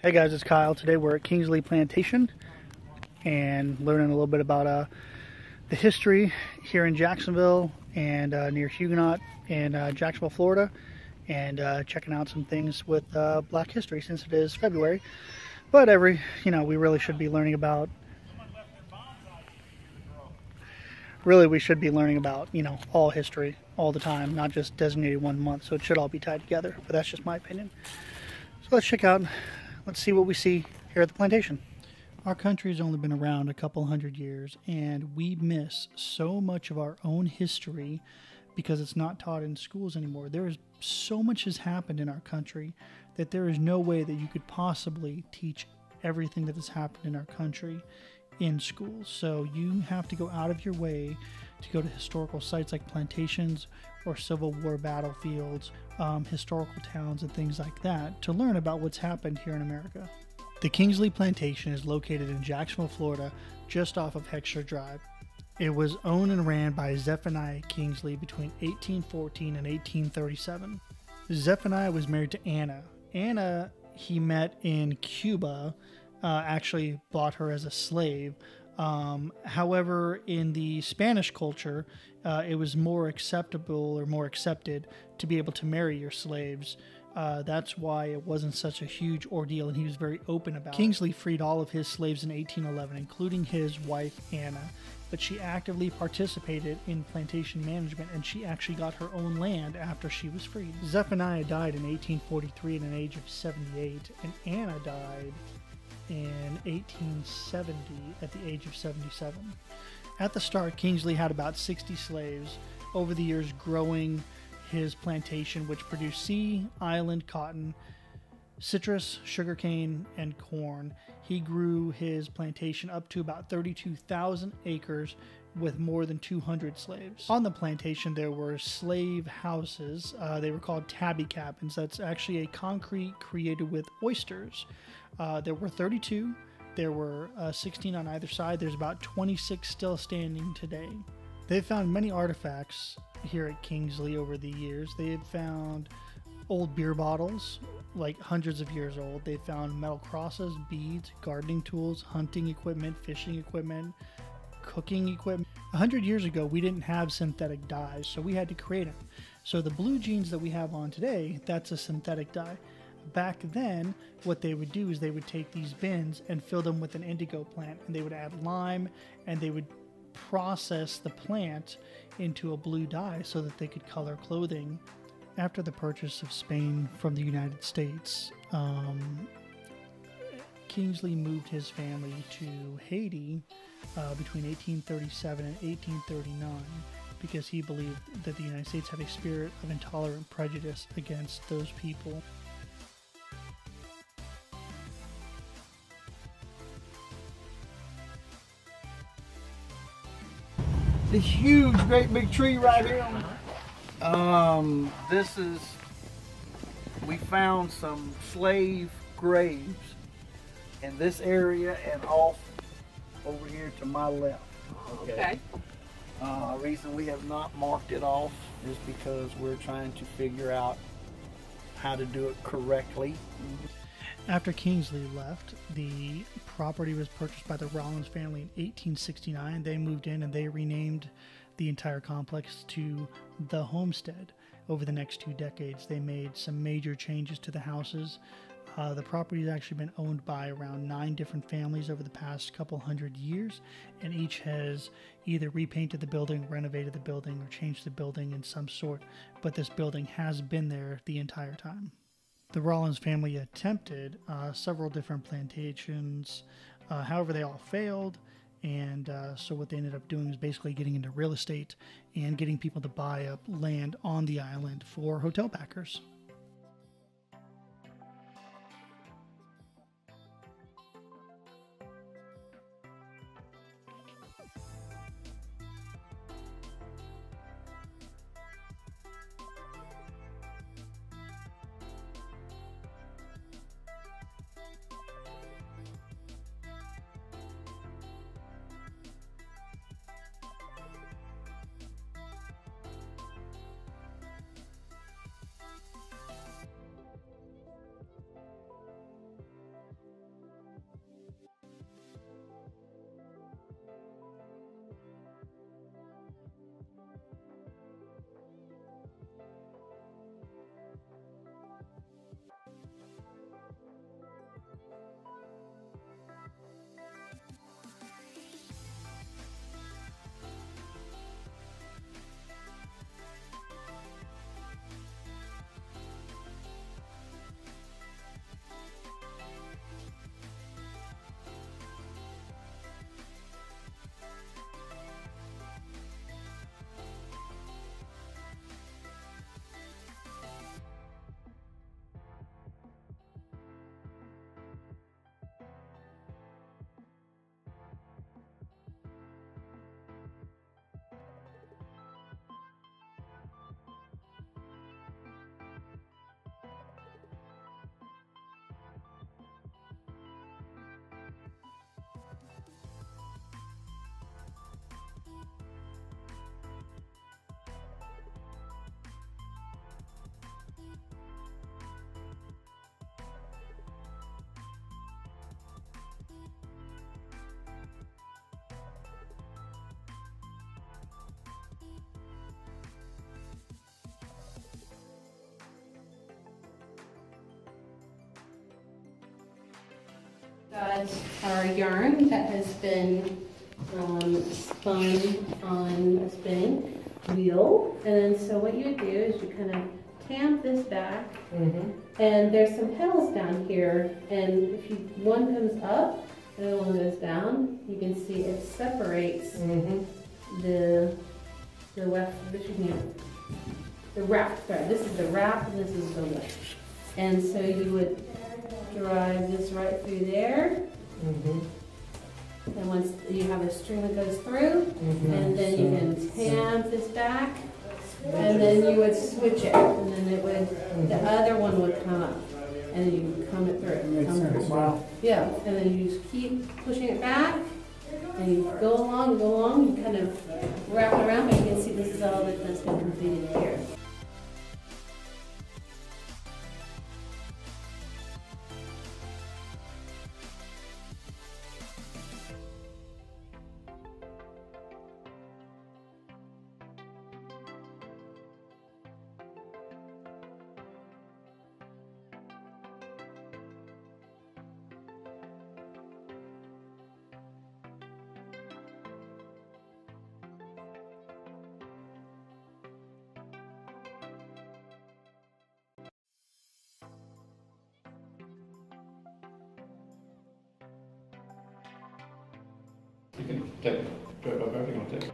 Hey guys, it's Kyle. Today we're at Kingsley Plantation and learning a little bit about the history here in Jacksonville and near Huguenot in Jacksonville, Florida, and checking out some things with Black history since it is February. But we really should be learning about, all history all the time, not just designated one month. So it should all be tied together, but that's just my opinion. So let's see what we see here at the plantation. Our country has only been around a couple hundred years, and we miss so much of our own history because it's not taught in schools anymore. There is so much has happened in our country that there is no way that you could possibly teach everything that has happened in our country in schools. So you have to go out of your way to go to historical sites like plantations or Civil War battlefields, historical towns and things like that to learn about what's happened here in America. The Kingsley Plantation is located in Jacksonville, Florida, just off of Heckscher Drive. It was owned and ran by Zephaniah Kingsley between 1814 and 1837. Zephaniah was married to Anna. Anna he met in Cuba, actually bought her as a slave. However, in the Spanish culture, it was more acceptable or more accepted to be able to marry your slaves. That's why it wasn't such a huge ordeal, and he was very open about it. Kingsley freed all of his slaves in 1811, including his wife, Anna, but she actively participated in plantation management, and she actually got her own land after she was freed. Zephaniah died in 1843 at an age of 78, and Anna died in 1870 at the age of 77. At the start, Kingsley had about 60 slaves, over the years growing his plantation, which produced sea, island, cotton, citrus, sugarcane, and corn. He grew his plantation up to about 32,000 acres with more than 200 slaves. On the plantation, there were slave houses. They were called tabby cabins. That's actually a concrete created with oysters. There were 32. There were 16 on either side. There's about 26 still standing today. They've found many artifacts here at Kingsley over the years. They have found old beer bottles, like hundreds of years old. They found metal crosses, beads, gardening tools, hunting equipment, fishing equipment, cooking equipment. 100 years ago, we didn't have synthetic dyes, so we had to create them. So the blue jeans that we have on today, that's a synthetic dye. Back then, what they would do is they would take these bins and fill them with an indigo plant, and they would add lime, and they would process the plant into a blue dye so that they could color clothing. After the purchase of Spain from the United States, Kingsley moved his family to Haiti between 1837 and 1839 because he believed that the United States had a spirit of intolerant prejudice against those people. This huge, great big tree right here. We found some slave graves in this area and off over here to my left. Okay. Reason we have not marked it off is because we're trying to figure out how to do it correctly. After Kingsley left, the property was purchased by the Rollins family in 1869. They moved in and they renamed the entire complex to the Homestead. Over the next 2 decades, they made some major changes to the houses. The property has actually been owned by around 9 different families over the past couple hundred years, and each has either repainted the building, renovated the building, or changed the building in some sort, but this building has been there the entire time. The Rollins family attempted several different plantations, however they all failed, and so what they ended up doing is basically getting into real estate and getting people to buy up land on the island for hotel backers. Got our yarn that has been spun on a spinning wheel. And then so what you would do is you kind of tamp this back. And there's some petals down here. And if one comes up, the other one goes down, you can see it separates the wrap. Sorry, this is the wrap and this is the lip. And so you would drive this right through there. And once you have a string that goes through, and then you can tamp this back, and then you would switch it, and then it would, the other one would come up, and then you would comb it through. Wow. Yeah, and then you just keep pushing it back, and you go along, you kind of wrap it around, but you can see this is all that's been completed here. You can take, do it by both, you want to take?